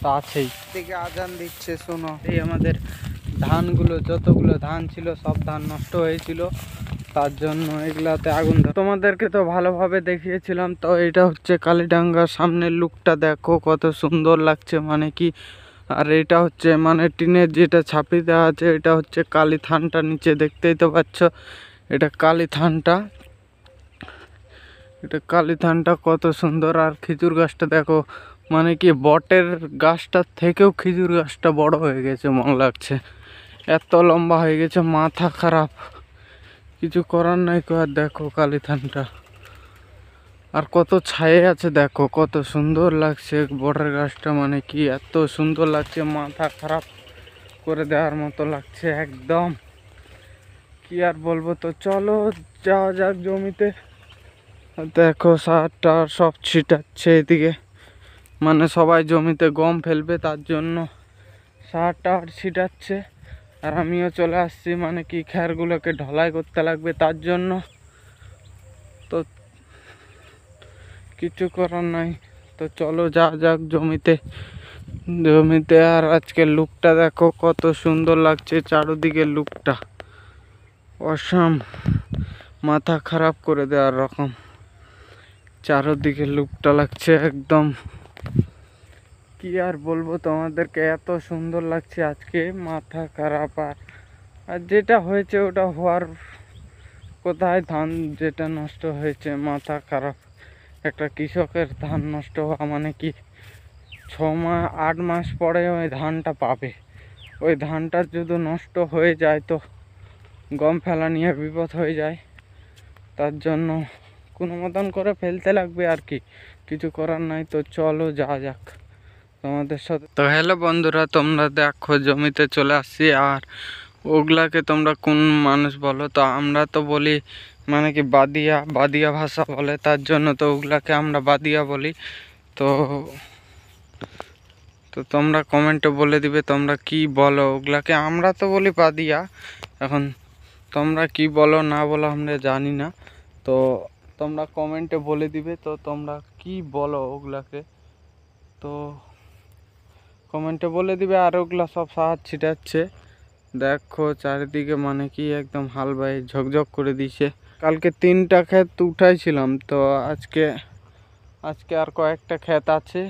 তো আছেই দিকে আজান দিচ্ছে শোনো। এই আমাদের ধানগুলো যতগুলো ধান ছিল সব ধান নষ্ট হয়েছিল, তার জন্য এগুলাতে আগুন তোমাদেরকে তো ভালোভাবে দেখিয়েছিলাম। তো এটা হচ্ছে কালীডাঙ্গার সামনের লুকটা দেখো কত সুন্দর লাগছে, মানে কি। আর এটা হচ্ছে মানে টিনের যেটা ছাপি দেওয়া আছে, এটা হচ্ছে কালী থানটা নিচে দেখতেই তো পাচ্ছ, এটা কালী থানটা। এটা কালী থানটা কত সুন্দর। আর খেজুর গাছটা দেখো, মানে কি বটের গাছটার থেকেও খেজুর গাছটা বড় হয়ে গেছে মনে লাগছে, এত লম্বা হয়ে গেছে, মাথা খারাপ, কিছু করার নাই। আর দেখো কালী থানটা আর কত ছায়ে আছে, দেখো কত সুন্দর লাগছে বটের গাছটা, মানে কি এত সুন্দর লাগছে, মাথা খারাপ করে দেওয়ার মতো লাগছে একদম, কি আর বলবো। তো চলো যাওয়া যাক জমিতে। দেখো সার টার সব ছিটাচ্ছে এদিকে, মানে সবাই জমিতে গম ফেলবে তার জন্য সার টার ছিটাচ্ছে। আর আমিও চলে আসছি, মানে কি খ্যারগুলোকে ঢলাই করতে লাগবে তার জন্য। তো কিছু করার নাই, তো চলো যাওয়া যাক জমিতে। আর আজকের লুকটা দেখো কত সুন্দর লাগছে, চারদিকে লুকটা অসাম, মাথা খারাপ করে দেওয়ার রকম চারদিকে লুকটা লাগছে একদম, কি আর বলবো তোমাদেরকে, এত সুন্দর লাগছে আজকে, মাথা খারাপ। আর যেটা হয়েছে ওটা হওয়ার কোথায়, ধান যেটা নষ্ট হয়েছে, মাথা খারাপ। একটা কৃষকের ধান নষ্ট হওয়া মানে কি 6-8 মাস পরে ওই ধানটা পাবে, ওই ধানটা যদি নষ্ট হয়ে যায় তো গম ফেলা নিয়ে বিপদ হয়ে যায়, তার জন্য কোনো মতন করে ফেলতে লাগবে আর কি, কিছু করার নাই। তো চলো যাওয়া যাক তোমাদের সাথে। তো হ্যালো বন্ধুরা, তোমরা দেখো জমিতে চলে আসছি। আর ওগুলাকে তোমরা কোন মানুষ বলো? তো আমরা তো বলি মানে কি বাদিয়া ভাষা বলে, তার জন্য তো ওগুলাকে আমরা বাদিয়া বলি। তো তো তোমরা কমেন্টে বলে দিবে তোমরা কি বলো ওগুলাকে। আমরা তো বলি বাদিয়া, এখন তোমরা কি বলো না বলো আমরা জানি না। তো তোমরা কমেন্টে বলে দিবে তো তোমরা কি বলো ওগুলাকে, তো কমেন্টে বলে দিবে। আর ওগুলা সব সাহায্য ছিটাচ্ছে, দেখো চারিদিকে মানে কি একদম হাল বাই ঝকঝক করে দিছে। কালকে 3টা ক্ষেত উঠাইছিলাম, তো আজকে আর কয়েকটা ক্ষেত আছে,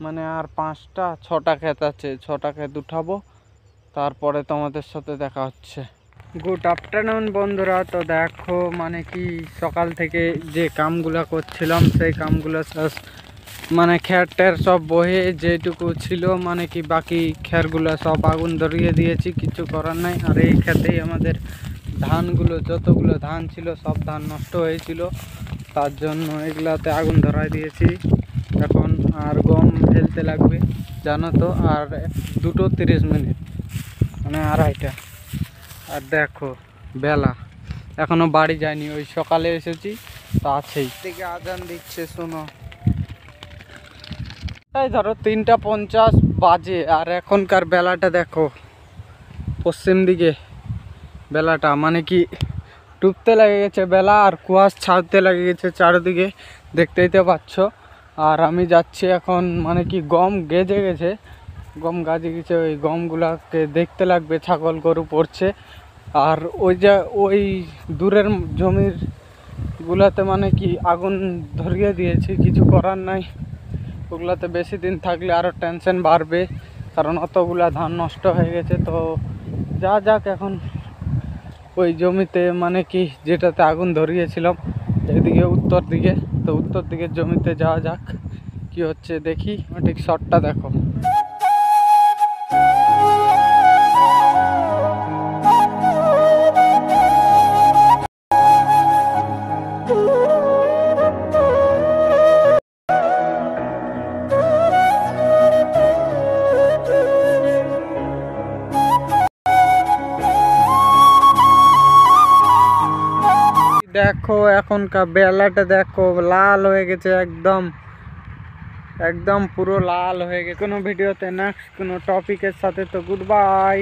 মানে আর 5টা-6টা ক্ষেত আছে, 6টা ক্ষেত উঠাবো, তারপরে তোমাদের সাথে দেখা হচ্ছে। গুড আফটারনুন বন্ধুরা। তো দেখো মানে কি সকাল থেকে যে কামগুলো করছিলাম সেই কামগুলো মানে খ্যার ট্যার সব বহে যেটুকু ছিল, মানে কি বাকি খ্যারগুলো সব আগুন ধরিয়ে দিয়েছি, কিছু করার নাই। আর এই ক্ষেতেই আমাদের ধানগুলো যতগুলো ধান ছিল সব ধান নষ্ট হয়েছিল, তার জন্য এগুলাতে আগুন ধরাই দিয়েছি এখন। আর গম ফেলতে লাগবে জানো তো, আর 2:30 মিনিট, মানে 2:30টা। আর দেখো বেলা এখনো বাড়ি যায়নি, ওই সকালে এসেছি, তো আছেই দিকে আজান দিচ্ছে শোনো। তাই ধরো 3:50 বাজে, আর এখনকার বেলাটা দেখো পশ্চিম দিকে বেলাটা, মানে কি ডুবতে লেগে গেছে বেলা, আর কুয়াশ ছাড়তে লেগে গেছে চারিদিকে, দেখতেই তো পাচ্ছ। আর আমি যাচ্ছি এখন, মানে কি গম গেজে গেছে, গম গাজে গেছে, ওই গমগুলাকে দেখতে লাগবে, ছাগল গরু পড়ছে। আর ওই দূরের জমির গুলাতে মানে কি আগুন ধরিয়ে দিয়েছি, কিছু করার নাই। ওগুলাতে বেশি দিন থাকলে আরও টেনশন বাড়বে, কারণ অতগুলা ধান নষ্ট হয়ে গেছে। তো যা যাক এখন ওই জমিতে, মানে কি যেটাতে আগুন ধরিয়েছিলাম এদিকে উত্তর দিকে, তো উত্তর দিকের জমিতে যাওয়া যাক, কি হচ্ছে দেখি। ঠিক শটটা দেখো, দেখো এখনকার বেলাটা দেখো লাল হয়ে গেছে একদম পুরো লাল হয়ে গেছে। কোনো ভিডিওতে নেক্সট কোনো টপিকের সাথে। তো গুড বাই।